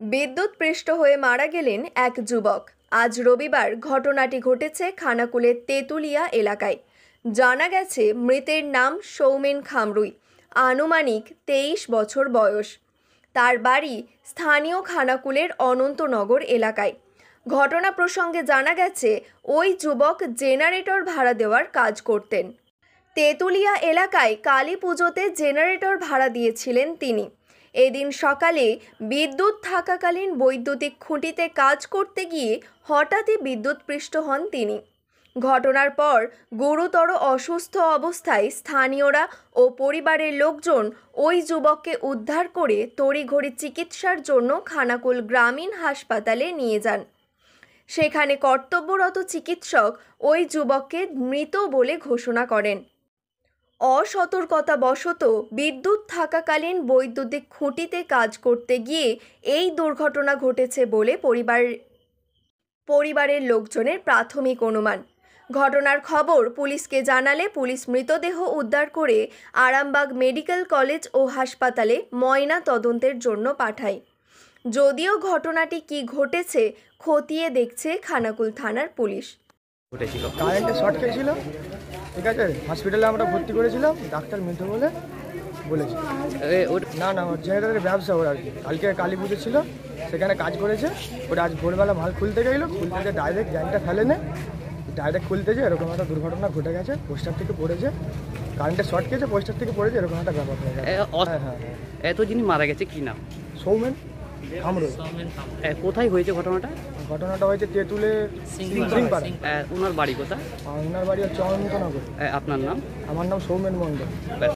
বিদ্যুৎপৃষ্ট হয়ে মারা গেলেন এক যুবক। আজ রবিবার ঘটনাটি ঘটেছে খানাকুলের তেঁতুলিয়া এলাকায়। জানা গেছে মৃতের নাম সৌমেন খামরুই, আনুমানিক 23 বছর বয়স। তার বাড়ি স্থানীয় খানাকুলের অনন্তনগর এলাকায়। ঘটনা প্রসঙ্গে জানা গেছে ওই যুবক জেনারেটর ভাড়া দেওয়ার কাজ করতেন। তেঁতুলিয়া এলাকায় কালী পুজোতে জেনারেটর ভাড়া দিয়েছিলেন তিনি। এদিন সকালে বিদ্যুৎ থাকাকালীন বৈদ্যুতিক খুঁটিতে কাজ করতে গিয়ে হঠাৎই বিদ্যুৎপৃষ্ট হন তিনি। ঘটনার পর গুরুতর অসুস্থ অবস্থায় স্থানীয়রা ও পরিবারের লোকজন ওই যুবককে উদ্ধার করে তড়িঘড়ি চিকিৎসার জন্য খানাকুল গ্রামীণ হাসপাতালে নিয়ে যান। সেখানে কর্তব্যরত চিকিৎসক ওই যুবককে মৃত বলে ঘোষণা করেন। অসতর্কতাবশত বিদ্যুৎ থাকাকালীন বৈদ্যুতিক খুঁটিতে কাজ করতে গিয়ে এই দুর্ঘটনা ঘটেছে বলে পরিবারের লোকজনের প্রাথমিক অনুমান। ঘটনার খবর পুলিশকে জানালে পুলিশ মৃতদেহ উদ্ধার করে আরামবাগ মেডিকেল কলেজ ও হাসপাতালে ময়না তদন্তের জন্য পাঠায়। যদিও ঘটনাটি কি ঘটেছে খতিয়ে দেখছে খানাকুল থানার পুলিশ। কারেন্টে শর্ট খেয়েছিল, ঠিক আছে, হসপিটালে আমরা ভর্তি করেছিলাম, ডাক্তার মৃত বলে বলেছে। না না, ওর জেনারেটরের ব্যবসা ওর আর কি। কালকে কালী পুজো ছিল, সেখানে কাজ করেছে। ওটা আজ ভোরবেলা মাল খুলতে গেলো, খুলতে গিয়ে ডাইরেক্ট জ্যানটা ফেলে নেয়, ডাইরেক্ট খুলতে যে এরকম একটা দুর্ঘটনা ঘটে গেছে। পোস্টার থেকে পড়েছে, কারেন্টে শর্ট খেয়েছে, পোস্টার থেকে পড়েছে, এরকম একটা ব্যাপার হয়ে গেছে। হ্যাঁ, এত যিনি মারা গেছে কি নাম? সৌমেন খামরুই। কোথায় হয়েছে ঘটনাটা? ঘটনাটা হয়েছে তেঁতুলে সিংপাড়া। ওনার বাড়ি কোথায়? ওনার বাড়ি হচ্ছে অনন্তনগর। আপনার নাম? আমার নাম সৌমেন মণ্ডল।